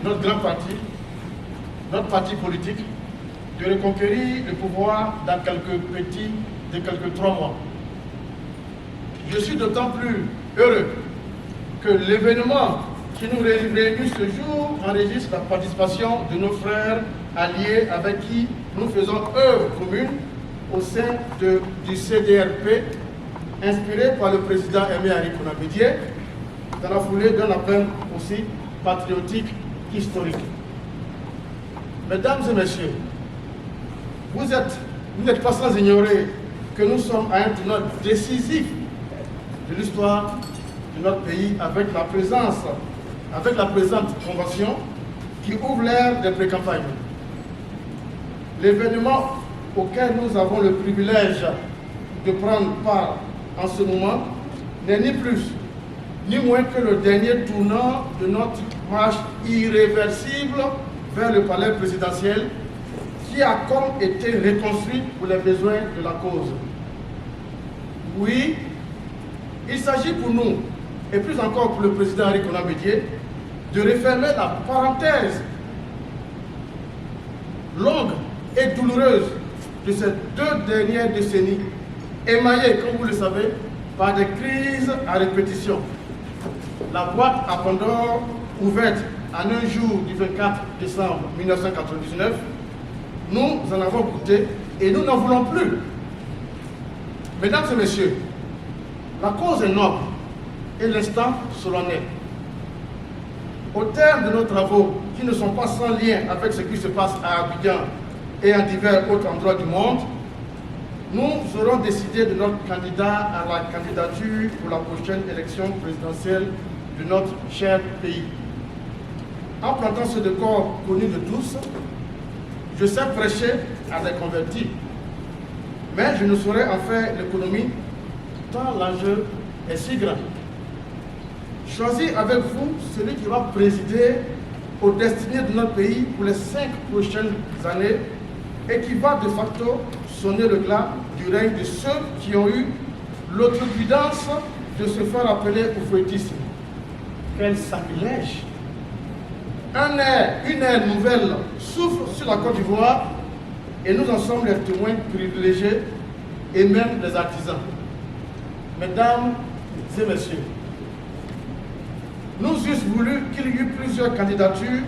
notre grand parti, notre parti politique, de reconquérir le pouvoir dans quelques 3 mois. Je suis d'autant plus heureux que l'événement qui nous réunit ce jour enregistre la participation de nos frères alliés avec qui nous faisons œuvre commune au sein du CDRP, inspiré par le président Aimé-Henri Konan-Bédié, dans la foulée d'un appel aussi patriotique historique. Mesdames et messieurs, vous n'êtes pas sans ignorer que nous sommes à un tournant décisif de l'histoire de notre pays avec la présente convention qui ouvre l'ère des pré-campagnes. L'événement auquel nous avons le privilège de prendre part en ce moment n'est ni plus ni moins que le dernier tournant de notre marche irréversible vers le palais présidentiel qui a comme été reconstruit pour les besoins de la cause. Oui, il s'agit pour nous, et plus encore pour le président Henri Konan-Bédié, de refermer la parenthèse longue et douloureuse de ces 2 dernières décennies, émaillées, comme vous le savez, par des crises à répétition. La boîte à Pandore, ouverte en un jour du 24 décembre 1999, nous en avons goûté et nous n'en voulons plus. Mesdames et messieurs, la cause est noble et l'instant solennel. Au terme de nos travaux, qui ne sont pas sans lien avec ce qui se passe à Abidjan et en divers autres endroits du monde, nous aurons décidé de notre candidat à la candidature pour la prochaine élection présidentielle de notre cher pays. En plantant ce décor connu de tous, je sais prêcher à des convertis, mais je ne saurais en faire l'économie tant l'enjeu est si grand. Choisir avec vous celui qui va présider aux destinées de notre pays pour les 5 prochaines années et qui va de facto sonner le glas du règne de ceux qui ont eu l'outrecuidance de se faire appeler au fouettisme. Quel sacrilège! Une ère nouvelle souffle sur la Côte d'Ivoire et nous en sommes les témoins privilégiés et même les artisans. Mesdames et messieurs, nous eussent voulu qu'il y eût plusieurs candidatures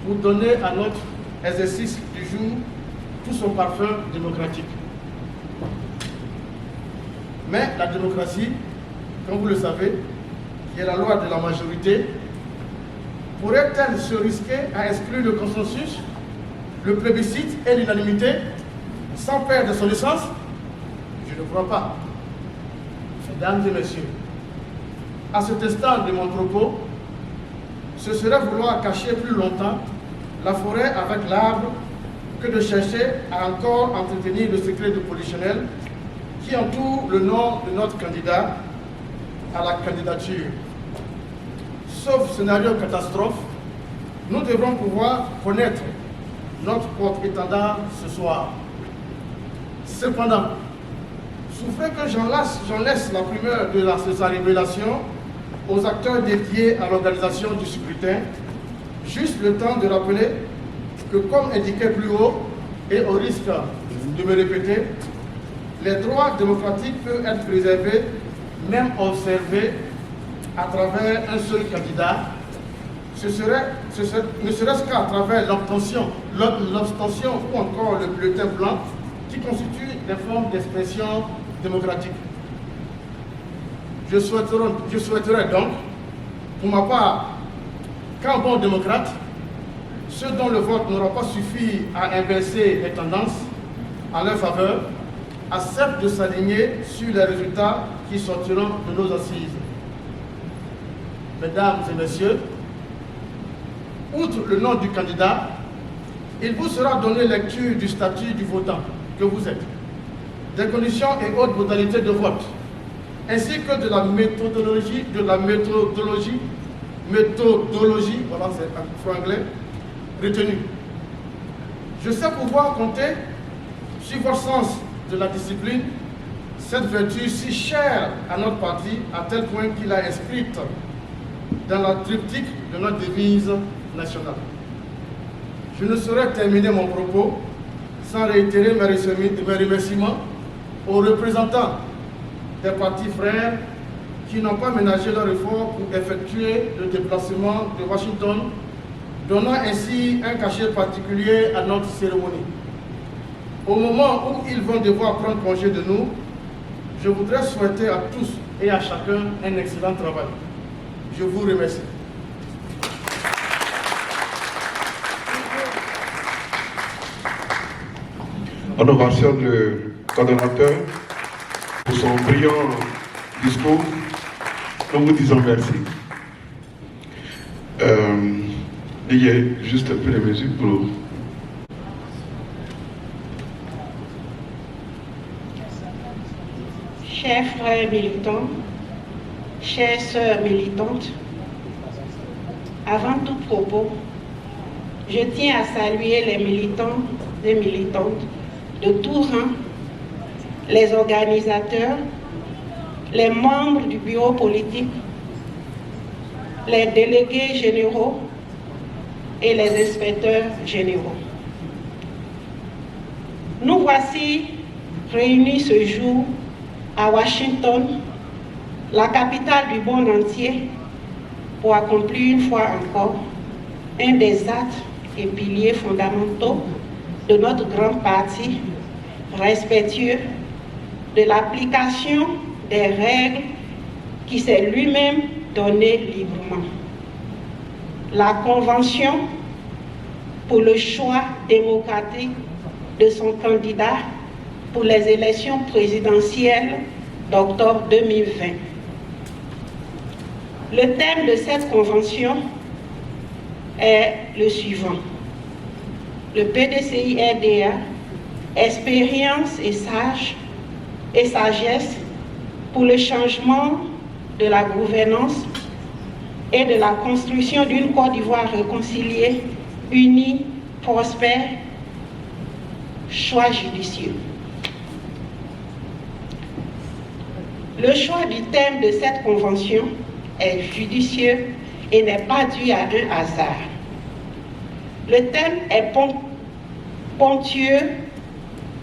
pour donner à notre exercice du jour tout son parfum démocratique. Mais la démocratie, comme vous le savez, qui est la loi de la majorité, pourrait-elle se risquer à exclure le consensus, le plébiscite et l'unanimité sans perdre son essence? Je ne crois pas. Mesdames et messieurs, à cet instant de mon propos, ce serait vouloir cacher plus longtemps la forêt avec l'arbre que de chercher à encore entretenir le secret de polichinelle qui entoure le nom de notre candidat à la candidature. Sauf scénario catastrophe, nous devrons pouvoir connaître notre porte-étendard ce soir. Cependant, souffrez que j'en laisse la primeur de sa révélation aux acteurs dédiés à l'organisation du scrutin, juste le temps de rappeler que, comme indiqué plus haut, et au risque de me répéter, les droits démocratiques peuvent être préservés, même observés, à travers un seul candidat, ne serait-ce qu'à travers l'abstention ou encore le bulletin blanc, qui constituent des formes d'expression démocratique. Je souhaiterais donc, pour ma part, qu'un bon démocrate, ceux dont le vote n'aura pas suffi à inverser les tendances en leur faveur, acceptent de s'aligner sur les résultats qui sortiront de nos assises. Mesdames et messieurs, outre le nom du candidat, il vous sera donné lecture du statut du votant que vous êtes, des conditions et autres modalités de vote, ainsi que de la méthodologie, voilà c'est un franglais, retenue. Je sais pouvoir compter sur votre sens de la discipline, cette vertu si chère à notre parti, à tel point qu'il a inscrite dans la triptyque de notre devise nationale. Je ne saurais terminer mon propos sans réitérer mes remerciements aux représentants des partis frères qui n'ont pas ménagé leur effort pour effectuer le déplacement de Washington, donnant ainsi un cachet particulier à notre cérémonie. Au moment où ils vont devoir prendre congé de nous, je voudrais souhaiter à tous et à chacun un excellent travail. Je vous remercie. On ovationne le coordonnateur pour son brillant discours. Nous vous disons merci. Il y a juste un peu de musique pour... Chers frères militants, chères sœurs militantes, avant tout propos, je tiens à saluer les militants et militantes de tout rang, les organisateurs, les membres du bureau politique, les délégués généraux et les inspecteurs généraux. Nous voici réunis ce jour à Washington, la capitale du monde entier, pour accomplir une fois encore un des actes et piliers fondamentaux de notre grand parti, respectueux de l'application des règles qui s'est lui-même donné librement. La Convention pour le choix démocratique de son candidat pour les élections présidentielles d'octobre 2020. Le thème de cette convention est le suivant. Le PDCI-RDA, expérience et sagesse pour le changement de la gouvernance et de la construction d'une Côte d'Ivoire réconciliée, unie, prospère, choix judicieux. Le choix du thème de cette convention est judicieux et n'est pas dû à un hasard. Le thème est ponctueux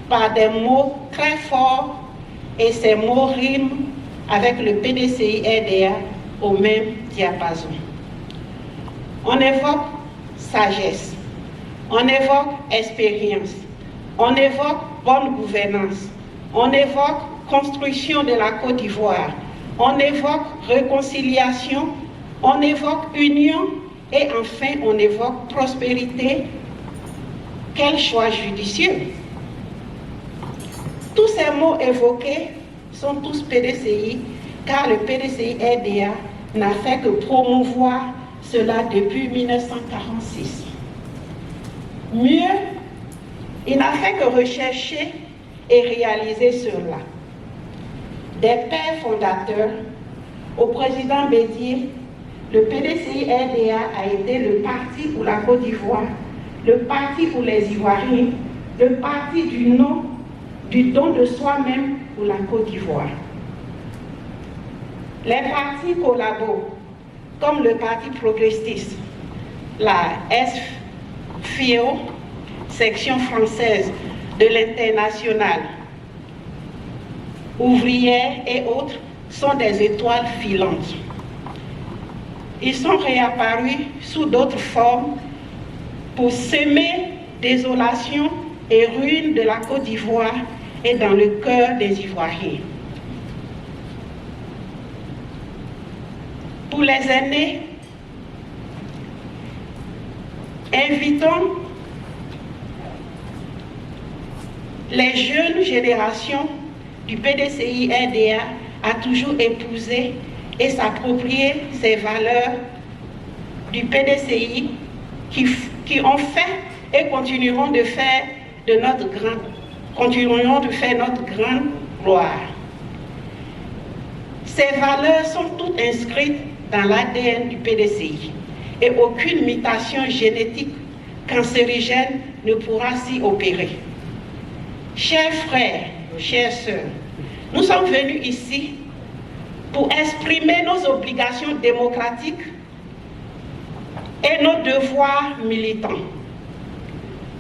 par des mots très forts et ces mots riment avec le PDCI-RDA au même diapason. On évoque sagesse, on évoque expérience, on évoque bonne gouvernance, on évoque construction de la Côte d'Ivoire, on évoque réconciliation, on évoque union et enfin on évoque prospérité. Quel choix judicieux! Tous ces mots évoqués sont tous PDCI, car le PDCI-RDA n'a fait que promouvoir cela depuis 1946. Mieux, il n'a fait que rechercher et réaliser cela. Des pères fondateurs, au président Bédier, le PDCI-RDA a été le parti pour la Côte d'Ivoire, le parti pour les Ivoiriens, le parti du don de soi-même pour la Côte d'Ivoire. Les partis collaborent, comme le Parti progressiste, la SFIO, section française de l'Internationale, ouvrière et autres, sont des étoiles filantes. Ils sont réapparus sous d'autres formes pour semer désolation et ruine de la Côte d'Ivoire et dans le cœur des Ivoiriens. Pour les aînés, invitons les jeunes générations du PDCI-RDA à toujours épouser et s'approprier ces valeurs du PDCI qui ont fait et continueront de faire notre grande gloire. Ces valeurs sont toutes inscrites dans l'ADN du PDCI et aucune mutation génétique cancérigène ne pourra s'y opérer. Chers frères, chères sœurs, nous sommes venus ici pour exprimer nos obligations démocratiques et nos devoirs militants.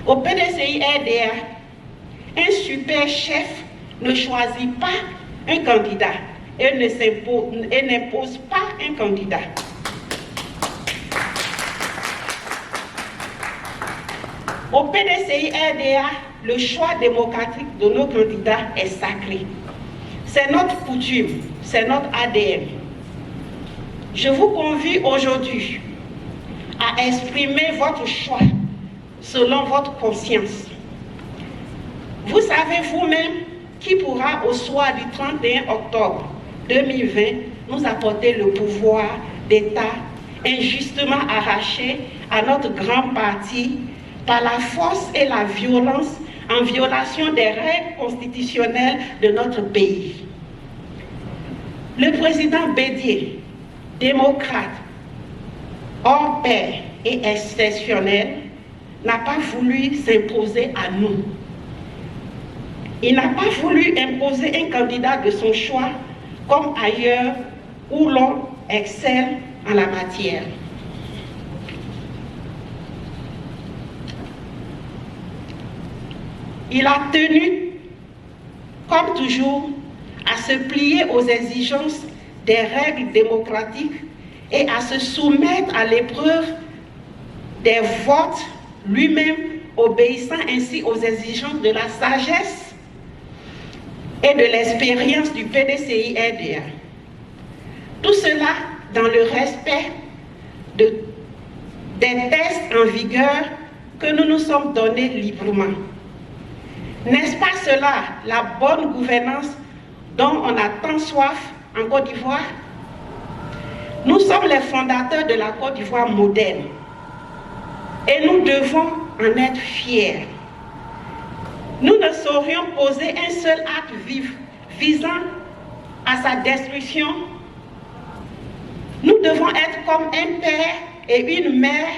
Au PDCI-RDA, un super chef ne choisit pas un candidat et n'impose pas un candidat. Au PDCI-RDA, le choix démocratique de nos candidats est sacré. C'est notre coutume, c'est notre ADN. Je vous convie aujourd'hui à exprimer votre choix selon votre conscience. Vous savez vous-même qui pourra au soir du 31 octobre 2020 nous apporter le pouvoir d'État injustement arraché à notre grand parti par la force et la violence en violation des règles constitutionnelles de notre pays. Le président Bédié, démocrate, hors pair et exceptionnel, n'a pas voulu s'imposer à nous. Il n'a pas voulu imposer un candidat de son choix comme ailleurs où l'on excelle en la matière. Il a tenu, comme toujours, à se plier aux exigences des règles démocratiques et à se soumettre à l'épreuve des votes lui-même, obéissant ainsi aux exigences de la sagesse et de l'expérience du PDCI-RDA. Tout cela dans le respect des tests en vigueur que nous nous sommes donnés librement. N'est-ce pas cela la bonne gouvernance dont on a tant soif en Côte d'Ivoire? Nous sommes les fondateurs de la Côte d'Ivoire moderne et nous devons en être fiers. Nous ne saurions poser un seul acte visant à sa destruction. Nous devons être comme un père et une mère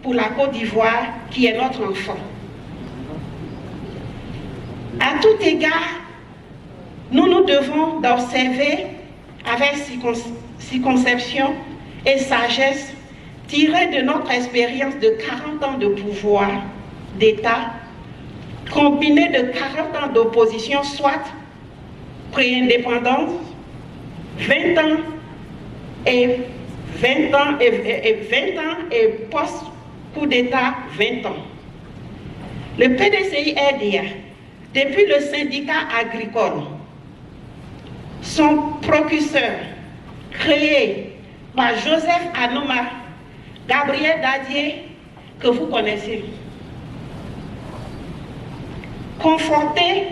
pour la Côte d'Ivoire qui est notre enfant. À tout égard, nous nous devons d'observer avec circonspection et sagesse, tirée de notre expérience de 40 ans de pouvoir d'État, combinée de 40 ans d'opposition, soit pré-indépendance, 20 ans et post-coup d'État 20 ans. Le PDCI-RDA, depuis le syndicat agricole, son précurseur, créé par Joseph Anouma, Gabriel Dadier, que vous connaissez, conforté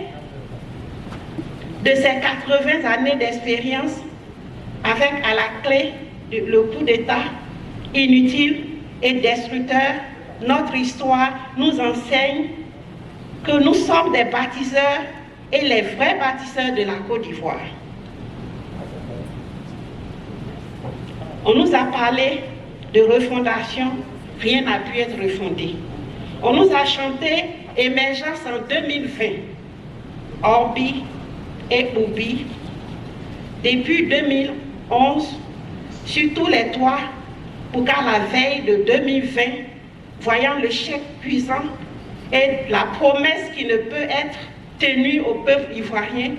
de ses 80 années d'expérience, avec à la clé le coup d'État inutile et destructeur, notre histoire nous enseigne que nous sommes des bâtisseurs et les vrais bâtisseurs de la Côte d'Ivoire. On nous a parlé de refondation, rien n'a pu être refondé. On nous a chanté émergence en 2020, Orbi et Oubi. Depuis 2011, sur tous les toits, pour qu'à la veille de 2020, voyant le chèque cuisant et la promesse qui ne peut être tenue au peuple ivoirien,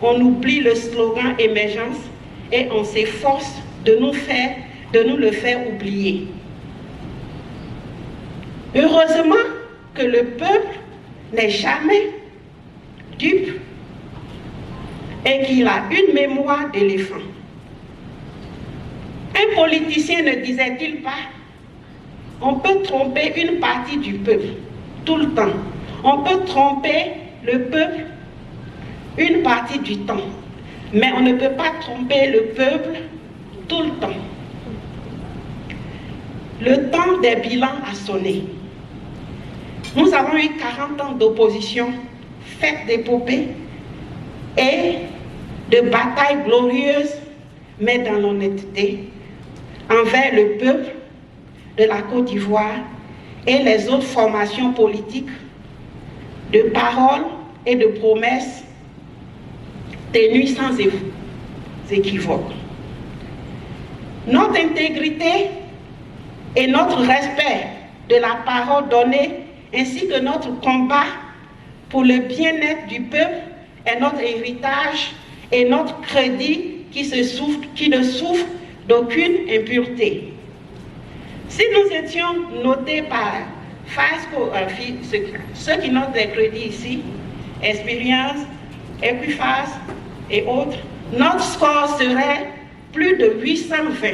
on oublie le slogan émergence et on s'efforce de nous le faire oublier. Heureusement que le peuple n'est jamais dupe et qu'il a une mémoire d'éléphant. Un politicien ne disait-il pas, on peut tromper une partie du peuple tout le temps. On peut tromper le peuple une partie du temps, mais on ne peut pas tromper le peuple tout le temps. Le temps des bilans a sonné. Nous avons eu 40 ans d'opposition, faite d'épopées et de batailles glorieuses, mais dans l'honnêteté, envers le peuple de la Côte d'Ivoire et les autres formations politiques, de paroles et de promesses tenues sans équivoque. Notre intégrité et notre respect de la parole donnée, ainsi que notre combat pour le bien-être du peuple est notre héritage et notre crédit qui ne souffre d'aucune impureté. Si nous étions notés par FASCO, ceux qui notent les crédits ici, Expérience, Equifax et autres, notre score serait plus de 820.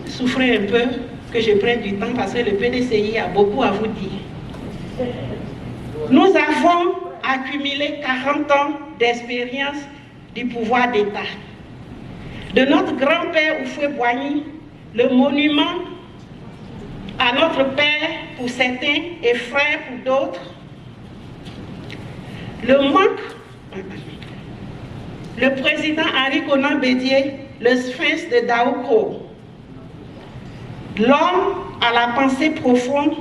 Souffrez un peu que je prenne du temps parce que le PDCI a beaucoup à vous dire. Nous avons accumulé 40 ans d'expérience du pouvoir d'État. De notre grand-père Houphouët-Boigny, le monument à notre père pour certains et frère pour d'autres, le président Henri Konan Bédié, le sphinx de Daoukro, l'homme à la pensée profonde,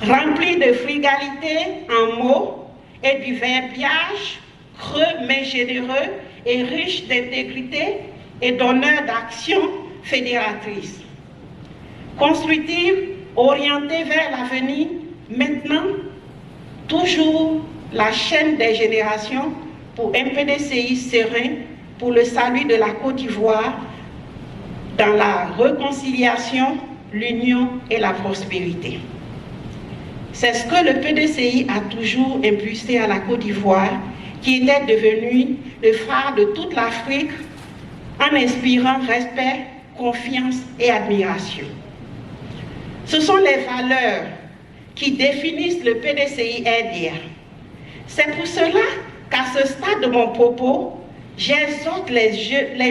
rempli de frugalité en mots et du verbiage creux mais généreux et riche d'intégrité et d'honneur d'action fédératrice. Constructive, orientée vers l'avenir, maintenant, toujours la chaîne des générations pour un PDCI serein, pour le salut de la Côte d'Ivoire, dans la réconciliation, l'union et la prospérité. C'est ce que le PDCI a toujours impulsé à la Côte d'Ivoire, qui était devenu le phare de toute l'Afrique, en inspirant respect, confiance et admiration. Ce sont les valeurs qui définissent le PDCI-RDA. C'est pour cela qu'à ce stade de mon propos, j'exhorte les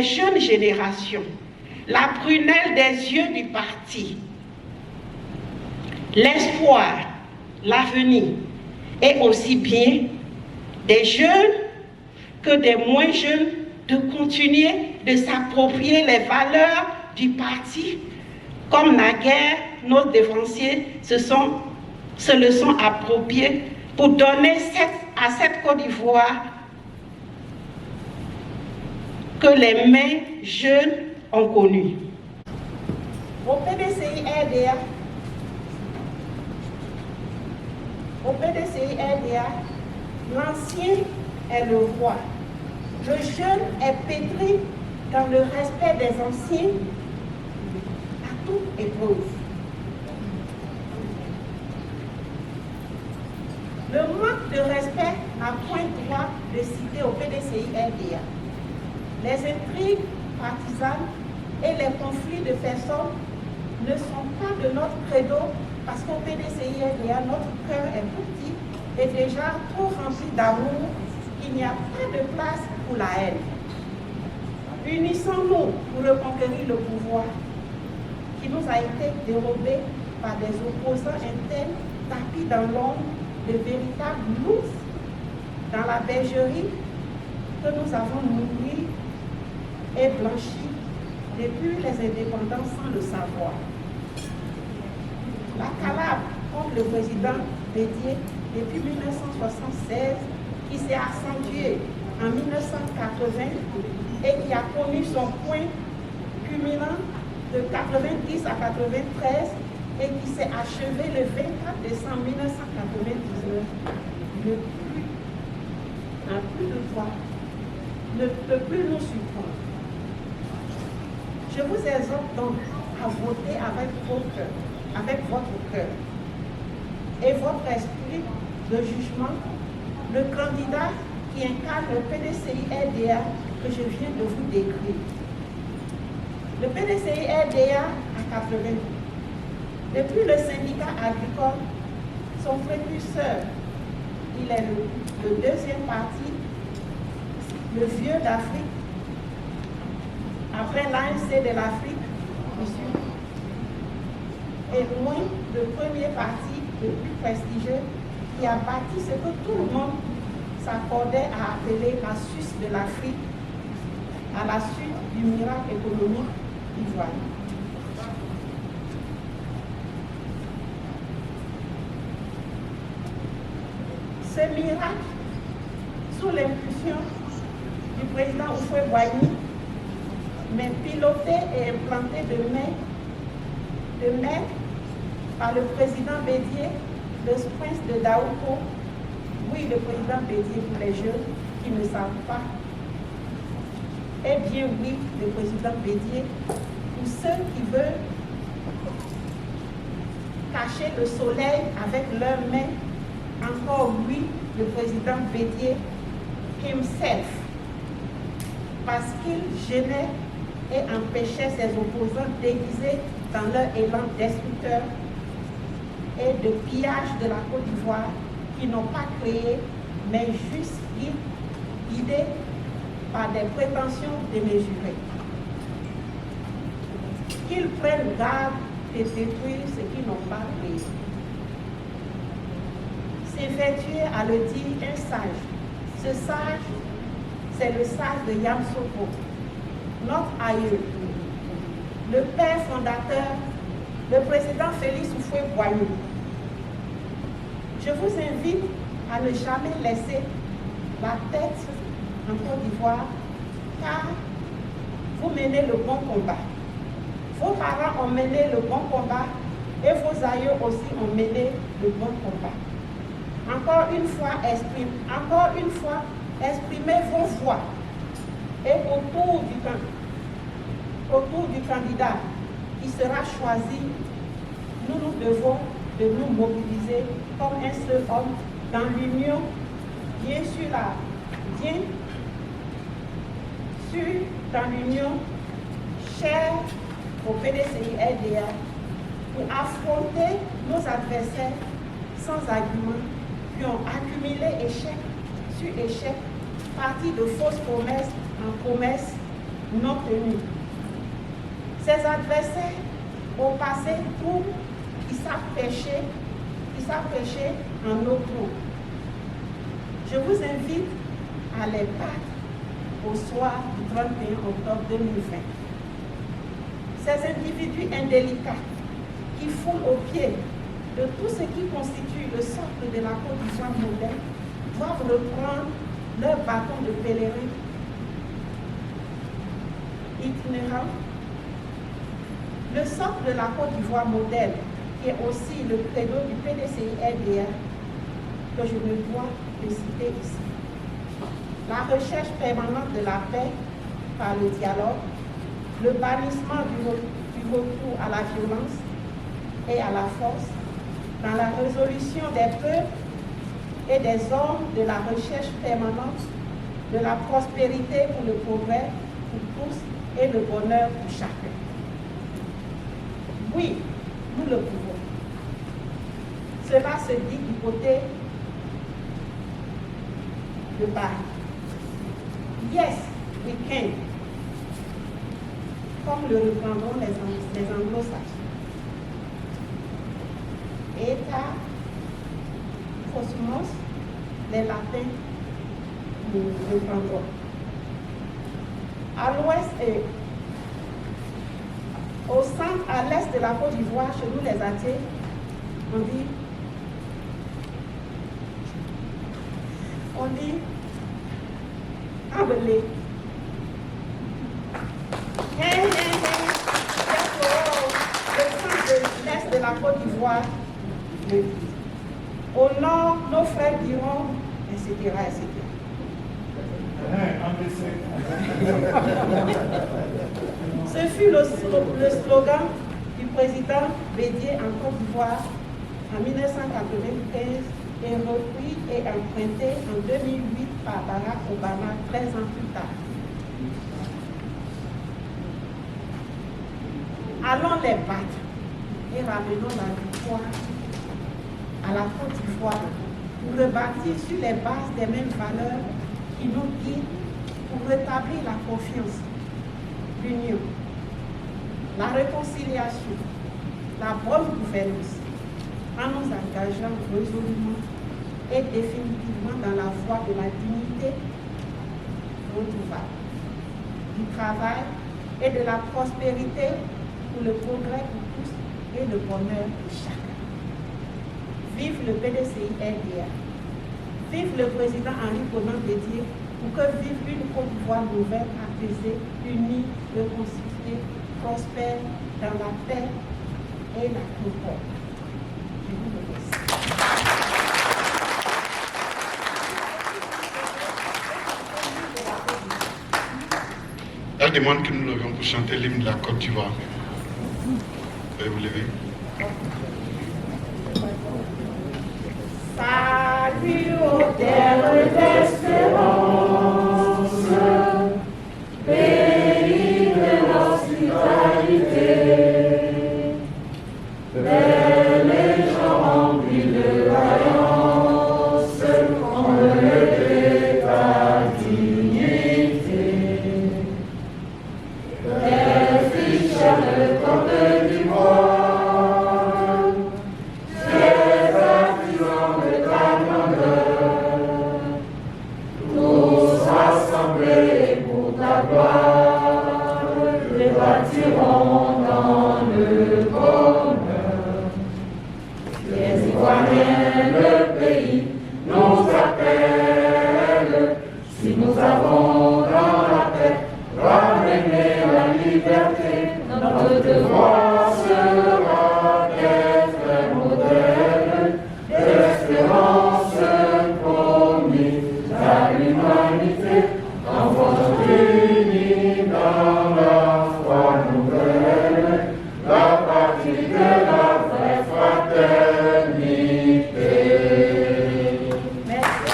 jeunes générations, la prunelle des yeux du parti, l'espoir, l'avenir, et aussi bien des jeunes que des moins jeunes, de continuer de s'approprier les valeurs du parti, comme naguère nos dévanciers se le sont appropriés pour donner à cette Côte d'Ivoire que les mains jeunes ont connue. Au PDCI-RDA, l'ancien est le roi. Le jeune est pétri dans le respect des anciens à toute épreuve. Le manque de respect n'a point droit de citer au PDCI-RDA. Les intrigues partisanes et les conflits de personnes ne sont pas de notre credo parce qu'au PDCI-RDA, notre cœur est petit et déjà trop rempli d'amour. Il n'y a pas de place pour la haine. Unissons-nous pour reconquérir le pouvoir qui nous a été dérobé par des opposants internes tapis dans l'ombre de véritables loups dans la bergerie que nous avons nourris et blanchi depuis les indépendances sans le savoir. La Calabre contre le président Bédié depuis 1976 qui s'est accentué en 1980 et qui a connu son point culminant de 90 à 93 et qui s'est achevé le 24 décembre 1999, n'a plus de voix, ne peut plus nous surprendre. Je vous exhorte donc à voter avec votre cœur et votre esprit de jugement, le candidat qui incarne le PDCI-RDA que je viens de vous décrire. Le PDCI-RDA a 80 ans. Depuis le syndicat agricole, son précurseur, il est le deuxième parti, le vieux d'Afrique, après l'ANC de l'Afrique du Sud, et loin le premier parti le plus prestigieux qui a bâti ce que tout le monde s'accordait à appeler la Suisse de l'Afrique, à la suite du miracle économique ivoirien. Ce miracle, sous l'impulsion du président Houphouët-Boigny, mais piloté et implanté de mai par le président Bédié, le prince de Daouko, oui, le président Bédié pour les jeunes qui ne savent pas, eh bien oui, le président Bédié pour ceux qui veulent cacher le soleil avec leurs mains, encore lui, le président Bédié himself, parce qu'il gênait et empêchait ses opposants déguisés dans leur élan destructeur et de pillage de la Côte d'Ivoire qui n'ont pas créé, mais juste guidés par des prétentions démesurées. Qu'ils prennent garde de détruire ce qu'ils n'ont pas créé. S'évertuer à le dire un sage. Ce sage, c'est le sage de Yamoussoukro, notre aïeux, le père fondateur, le président Félix Houphouët-Boigny. Je vous invite à ne jamais laisser la tête en Côte d'Ivoire, car vous menez le bon combat. Vos parents ont mené le bon combat et vos aïeux aussi ont mené le bon combat. Encore une fois, exprimez vos voix et autour du candidat qui sera choisi, nous devons de nous mobiliser comme un seul homme dans l'union, bien sûr dans l'union chère au PDCI-RDA pour affronter nos adversaires sans argument qui ont accumulé échec sur échec, parti de fausses promesses en promesses non tenues. Ces adversaires au passé troubles qui savent pêcher en eau trouble. Je vous invite à les battre au soir du 31 octobre 2020. Ces individus indélicats qui foulent aux pieds de tout ce qui constitue le socle de la Côte d'Ivoire moderne doivent reprendre leur bâton de pèlerin itinérant. Le socle de la Côte d'Ivoire moderne, qui est aussi le credo du PDCI-RDA, que je me dois de citer ici. La recherche permanente de la paix par le dialogue, le bannissement du retour à la violence et à la force, dans la résolution des peuples et des hommes, de la recherche permanente, de la prospérité pour le progrès pour tous et le bonheur pour chacun. Oui, nous le pouvons. Cela se dit du côté de Paris. Yes, we can. Comme le reprendront les anglo-saxons. Eta, cosmos, les latins nous reprendront. À l'ouest et au centre, à l'est de la Côte d'Ivoire, chez nous les athées, on dit Abelé. Le centre de l'est de la Côte d'Ivoire, au nord, nos frères diront, etc., etc. Ce fut le slogan du président Bédié en Côte d'Ivoire en 1995 et repris et emprunté en 2008 par Barack Obama 13 ans plus tard. Allons les battre et ramenons la victoire à la Côte d'Ivoire pour rebâtir sur les bases des mêmes valeurs qui nous guident pour rétablir la confiance, l'union, la réconciliation, la bonne gouvernance, en nous engageant résolument et définitivement dans la voie de la dignité retrouvable, du travail et de la prospérité pour le progrès pour tous et le bonheur de chacun. Vive le PDCI-RDA. Vive le président Henri Konan Bédié pour que vive une Côte d'Ivoire nouvelle, apaisée, unie, reconstituée, prospère dans la paix et la concorde. Je vous remercie. Elle demande que nous levions pour chanter l'hymne de la Côte d'Ivoire. Veuillez vous lever. Salut aux terres d'espérance, pays de l'hospitalité, belle et gens remplis de vaillance, enlevez ta dignité. Les ficheurs de Côte d'Ivoire, les artisans de ta grandeur, tous rassemblés pour ta gloire, les bâtirons dans le bonheur. Les Ivoiriens, le pays nous appelle, si nous avons dans la paix ramener la liberté, notre devoir sera d'être un modèle d'espérance promis à l'humanité, enfants unis dans la foi nouvelle, la patrie de la vraie fraternité. Merci.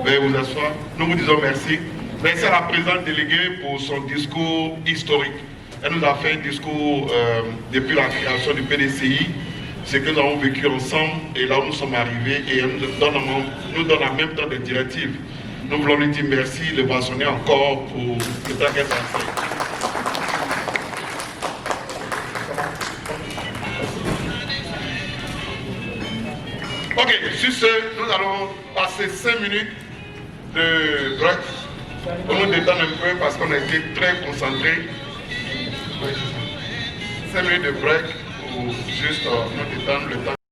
Veuillez vous asseoir. Nous vous disons merci. Merci à la présidente déléguée pour son discours historique. Elle nous a fait un discours depuis la création du PDCI, ce que nous avons vécu ensemble et là où nous sommes arrivés, et elle nous donne en même temps des directives. Nous voulons lui dire merci, le braçonner encore pour le temps qu'elle a fait. Ok, sur ce, nous allons passer 5 minutes de break pour nous détendre un peu parce qu'on a été très concentrés. 5 minutes de break pour juste nous détendre le temps.